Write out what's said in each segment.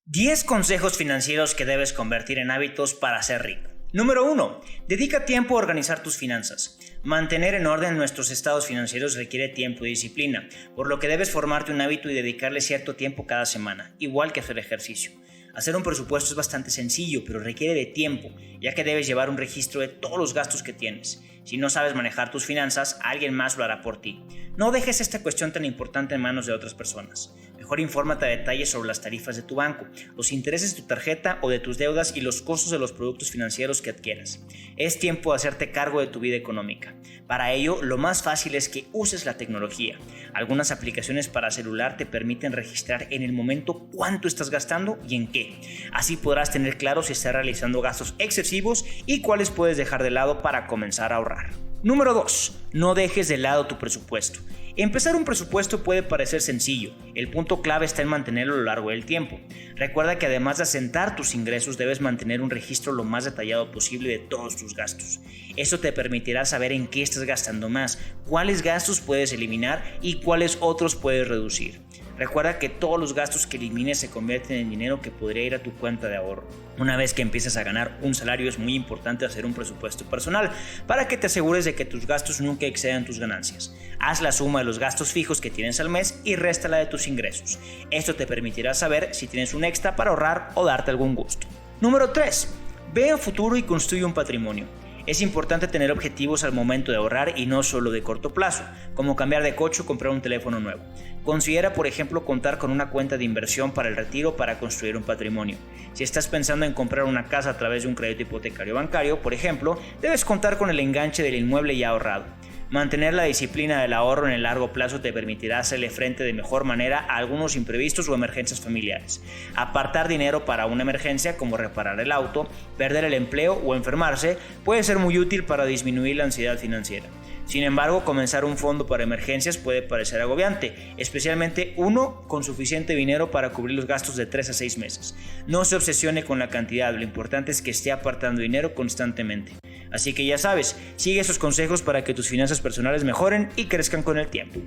10 consejos financieros que debes convertir en hábitos para ser rico. Número 1. Dedica tiempo a organizar tus finanzas. Mantener en orden nuestros estados financieros requiere tiempo y disciplina, por lo que debes formarte un hábito y dedicarle cierto tiempo cada semana, igual que hacer ejercicio. Hacer un presupuesto es bastante sencillo, pero requiere de tiempo, ya que debes llevar un registro de todos los gastos que tienes. Si no sabes manejar tus finanzas, alguien más lo hará por ti. No dejes esta cuestión tan importante en manos de otras personas. Mejor infórmate a detalle sobre las tarifas de tu banco, los intereses de tu tarjeta o de tus deudas y los costos de los productos financieros que adquieras. Es tiempo de hacerte cargo de tu vida económica. Para ello, lo más fácil es que uses la tecnología. Algunas aplicaciones para celular te permiten registrar en el momento cuánto estás gastando y en qué. Así podrás tener claro si estás realizando gastos excesivos y cuáles puedes dejar de lado para comenzar a ahorrar. Número 2. No dejes de lado tu presupuesto. Empezar un presupuesto puede parecer sencillo. El punto clave está en mantenerlo a lo largo del tiempo. Recuerda que además de asentar tus ingresos, debes mantener un registro lo más detallado posible de todos tus gastos. Esto te permitirá saber en qué estás gastando más, cuáles gastos puedes eliminar y cuáles otros puedes reducir. Recuerda que todos los gastos que elimines se convierten en dinero que podría ir a tu cuenta de ahorro. Una vez que empieces a ganar un salario, es muy importante hacer un presupuesto personal para que te asegures de que tus gastos nunca excedan tus ganancias. Haz la suma de los gastos fijos que tienes al mes y réstala de tus ingresos. Esto te permitirá saber si tienes un extra para ahorrar o darte algún gusto. Número 3. Ve a futuro y construye un patrimonio. Es importante tener objetivos al momento de ahorrar y no solo de corto plazo, como cambiar de coche o comprar un teléfono nuevo. Considera, por ejemplo, contar con una cuenta de inversión para el retiro para construir un patrimonio. Si estás pensando en comprar una casa a través de un crédito hipotecario bancario, por ejemplo, debes contar con el enganche del inmueble ya ahorrado. Mantener la disciplina del ahorro en el largo plazo te permitirá hacerle frente de mejor manera a algunos imprevistos o emergencias familiares. Apartar dinero para una emergencia como reparar el auto, perder el empleo o enfermarse puede ser muy útil para disminuir la ansiedad financiera. Sin embargo, comenzar un fondo para emergencias puede parecer agobiante, especialmente uno con suficiente dinero para cubrir los gastos de 3 a 6 meses. No se obsesione con la cantidad, lo importante es que esté apartando dinero constantemente. Así que ya sabes, sigue esos consejos para que tus finanzas personales mejoren y crezcan con el tiempo.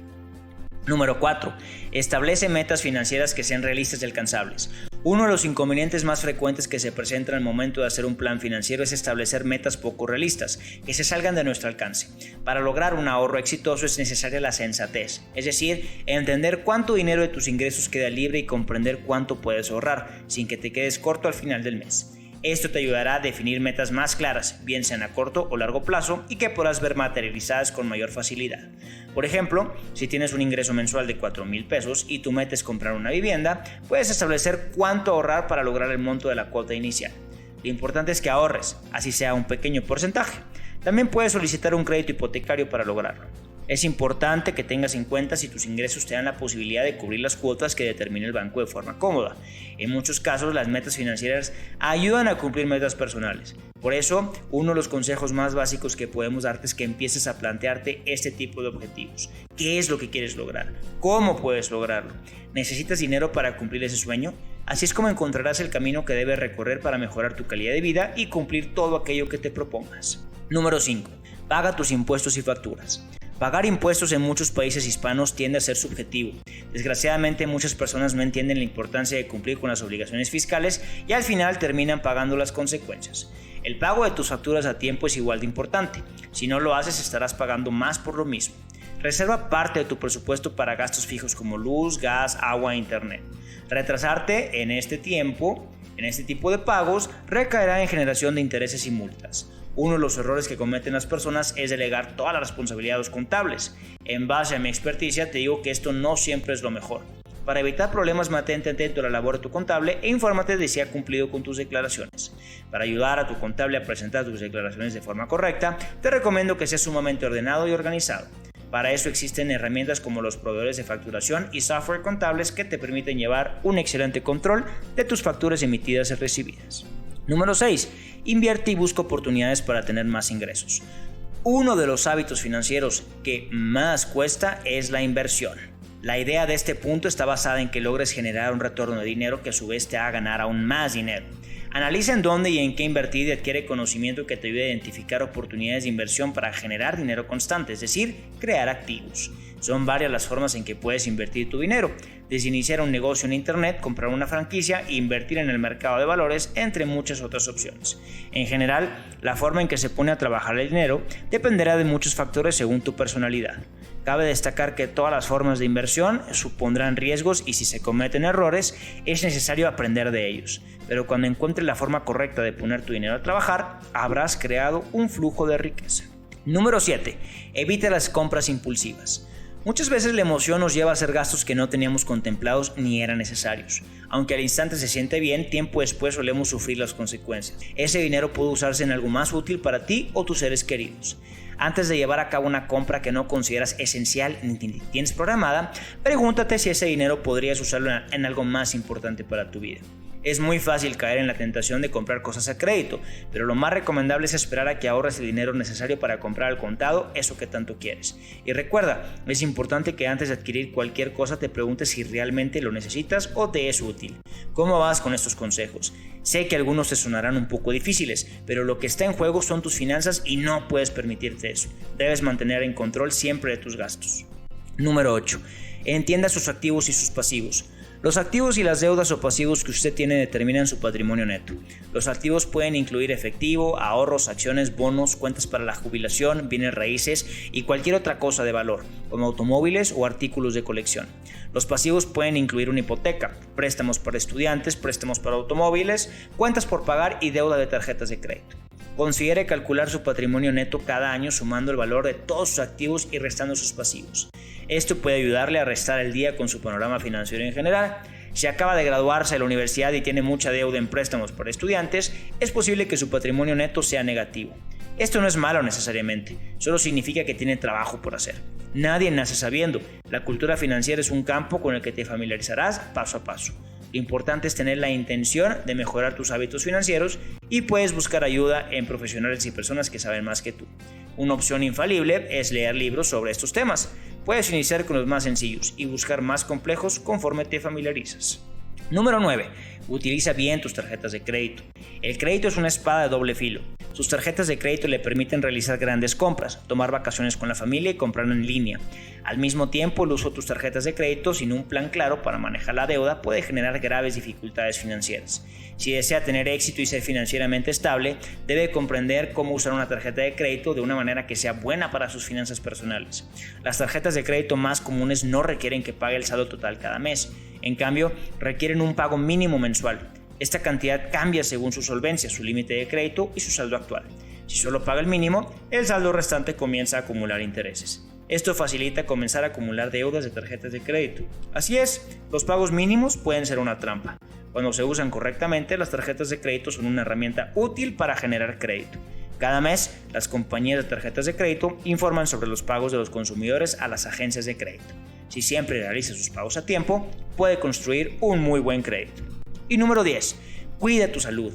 Número 4. Establece metas financieras que sean realistas y alcanzables. Uno de los inconvenientes más frecuentes que se presentan al momento de hacer un plan financiero es establecer metas poco realistas, que se salgan de nuestro alcance. Para lograr un ahorro exitoso es necesaria la sensatez, es decir, entender cuánto dinero de tus ingresos queda libre y comprender cuánto puedes ahorrar, sin que te quedes corto al final del mes. Esto te ayudará a definir metas más claras, bien sean a corto o largo plazo, y que podrás ver materializadas con mayor facilidad. Por ejemplo, si tienes un ingreso mensual de 4,000 pesos y tu meta es comprar una vivienda, puedes establecer cuánto ahorrar para lograr el monto de la cuota inicial. Lo importante es que ahorres, así sea un pequeño porcentaje. También puedes solicitar un crédito hipotecario para lograrlo. Es importante que tengas en cuenta si tus ingresos te dan la posibilidad de cubrir las cuotas que determine el banco de forma cómoda. En muchos casos, las metas financieras ayudan a cumplir metas personales. Por eso, uno de los consejos más básicos que podemos darte es que empieces a plantearte este tipo de objetivos. ¿Qué es lo que quieres lograr? ¿Cómo puedes lograrlo? ¿Necesitas dinero para cumplir ese sueño? Así es como encontrarás el camino que debes recorrer para mejorar tu calidad de vida y cumplir todo aquello que te propongas. Número 5. Paga tus impuestos y facturas. Pagar impuestos en muchos países hispanos tiende a ser subjetivo. Desgraciadamente, muchas personas no entienden la importancia de cumplir con las obligaciones fiscales y al final terminan pagando las consecuencias. El pago de tus facturas a tiempo es igual de importante. Si no lo haces, estarás pagando más por lo mismo. Reserva parte de tu presupuesto para gastos fijos como luz, gas, agua e internet. Retrasarte en este tipo de pagos recaerá en generación de intereses y multas. Uno de los errores que cometen las personas es delegar toda la responsabilidad a los contables. En base a mi experticia te digo que esto no siempre es lo mejor. Para evitar problemas, mantente atento a la labor de tu contable e infórmate de si ha cumplido con tus declaraciones. Para ayudar a tu contable a presentar tus declaraciones de forma correcta, te recomiendo que seas sumamente ordenado y organizado. Para eso existen herramientas como los proveedores de facturación y software contables que te permiten llevar un excelente control de tus facturas emitidas y recibidas. Número 6. Invierte y busca oportunidades para tener más ingresos. Uno de los hábitos financieros que más cuesta es la inversión. La idea de este punto está basada en que logres generar un retorno de dinero que a su vez te haga ganar aún más dinero. Analiza en dónde y en qué invertir y adquiere conocimiento que te ayude a identificar oportunidades de inversión para generar dinero constante, es decir, crear activos. Son varias las formas en que puedes invertir tu dinero. desde iniciar un negocio en internet, comprar una franquicia e invertir en el mercado de valores, entre muchas otras opciones. En general, la forma en que se pone a trabajar el dinero dependerá de muchos factores según tu personalidad. Cabe destacar que todas las formas de inversión supondrán riesgos y si se cometen errores es necesario aprender de ellos. Pero cuando encuentres la forma correcta de poner tu dinero a trabajar, habrás creado un flujo de riqueza. Número 7. Evita las compras impulsivas. Muchas veces la emoción nos lleva a hacer gastos que no teníamos contemplados ni eran necesarios. Aunque al instante se siente bien, tiempo después solemos sufrir las consecuencias. Ese dinero puede usarse en algo más útil para ti o tus seres queridos. Antes de llevar a cabo una compra que no consideras esencial ni tienes programada, pregúntate si ese dinero podrías usarlo en algo más importante para tu vida. Es muy fácil caer en la tentación de comprar cosas a crédito, pero lo más recomendable es esperar a que ahorres el dinero necesario para comprar al contado eso que tanto quieres. Y recuerda, es importante que antes de adquirir cualquier cosa te preguntes si realmente lo necesitas o te es útil. ¿Cómo vas con estos consejos? Sé que algunos te sonarán un poco difíciles, pero lo que está en juego son tus finanzas y no puedes permitirte eso. Debes mantener en control siempre de tus gastos. Número 8. Entienda sus activos y sus pasivos. Los activos y las deudas o pasivos que usted tiene determinan su patrimonio neto. Los activos pueden incluir efectivo, ahorros, acciones, bonos, cuentas para la jubilación, bienes raíces y cualquier otra cosa de valor, como automóviles o artículos de colección. Los pasivos pueden incluir una hipoteca, préstamos para estudiantes, préstamos para automóviles, cuentas por pagar y deuda de tarjetas de crédito. Considere calcular su patrimonio neto cada año sumando el valor de todos sus activos y restando sus pasivos. Esto puede ayudarle a restar el día con su panorama financiero en general. Si acaba de graduarse de la universidad y tiene mucha deuda en préstamos para estudiantes, es posible que su patrimonio neto sea negativo. Esto no es malo necesariamente, solo significa que tiene trabajo por hacer. Nadie nace sabiendo. La cultura financiera es un campo con el que te familiarizarás paso a paso. Lo importante es tener la intención de mejorar tus hábitos financieros y puedes buscar ayuda en profesionales y personas que saben más que tú. Una opción infalible es leer libros sobre estos temas. Puedes iniciar con los más sencillos y buscar más complejos conforme te familiarizas. Número 9. Utiliza bien tus tarjetas de crédito. El crédito es una espada de doble filo. Sus tarjetas de crédito le permiten realizar grandes compras, tomar vacaciones con la familia y comprar en línea. Al mismo tiempo, el uso de tus tarjetas de crédito sin un plan claro para manejar la deuda puede generar graves dificultades financieras. Si desea tener éxito y ser financieramente estable, debe comprender cómo usar una tarjeta de crédito de una manera que sea buena para sus finanzas personales. Las tarjetas de crédito más comunes no requieren que pague el saldo total cada mes. En cambio, requieren un pago mínimo mensual. Esta cantidad cambia según su solvencia, su límite de crédito y su saldo actual. Si solo paga el mínimo, el saldo restante comienza a acumular intereses. Esto facilita comenzar a acumular deudas de tarjetas de crédito. Así es, los pagos mínimos pueden ser una trampa. Cuando se usan correctamente, las tarjetas de crédito son una herramienta útil para generar crédito. Cada mes, las compañías de tarjetas de crédito informan sobre los pagos de los consumidores a las agencias de crédito. Si siempre realiza sus pagos a tiempo, puede construir un muy buen crédito. Y número 10. Cuida tu salud.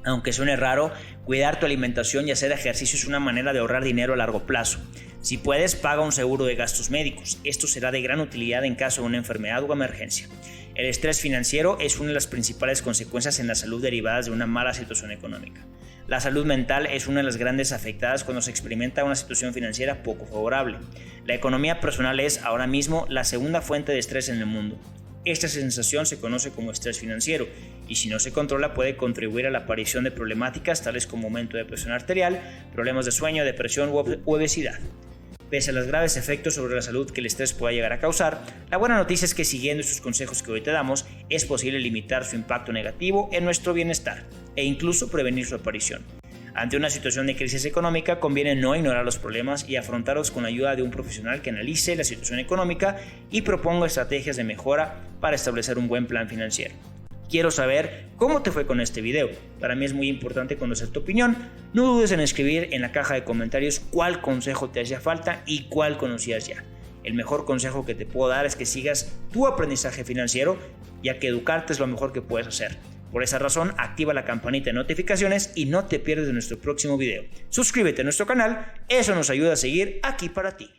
Aunque suene raro, cuidar tu alimentación y hacer ejercicio es una manera de ahorrar dinero a largo plazo. Si puedes, paga un seguro de gastos médicos. Esto será de gran utilidad en caso de una enfermedad o emergencia. El estrés financiero es una de las principales consecuencias en la salud derivadas de una mala situación económica. La salud mental es una de las grandes afectadas cuando se experimenta una situación financiera poco favorable. La economía personal es ahora mismo la segunda fuente de estrés en el mundo. Esta sensación se conoce como estrés financiero y si no se controla puede contribuir a la aparición de problemáticas tales como aumento de presión arterial, problemas de sueño, depresión u obesidad. Pese a los graves efectos sobre la salud que el estrés pueda llegar a causar, la buena noticia es que siguiendo estos consejos que hoy te damos, es posible limitar su impacto negativo en nuestro bienestar e incluso prevenir su aparición. Ante una situación de crisis económica, conviene no ignorar los problemas y afrontarlos con la ayuda de un profesional que analice la situación económica y proponga estrategias de mejora para establecer un buen plan financiero. Quiero saber cómo te fue con este video. Para mí es muy importante conocer tu opinión. No dudes en escribir en la caja de comentarios cuál consejo te hacía falta y cuál conocías ya. El mejor consejo que te puedo dar es que sigas tu aprendizaje financiero, ya que educarte es lo mejor que puedes hacer. Por esa razón, activa la campanita de notificaciones y no te pierdas de nuestro próximo video. Suscríbete a nuestro canal, eso nos ayuda a seguir aquí para ti.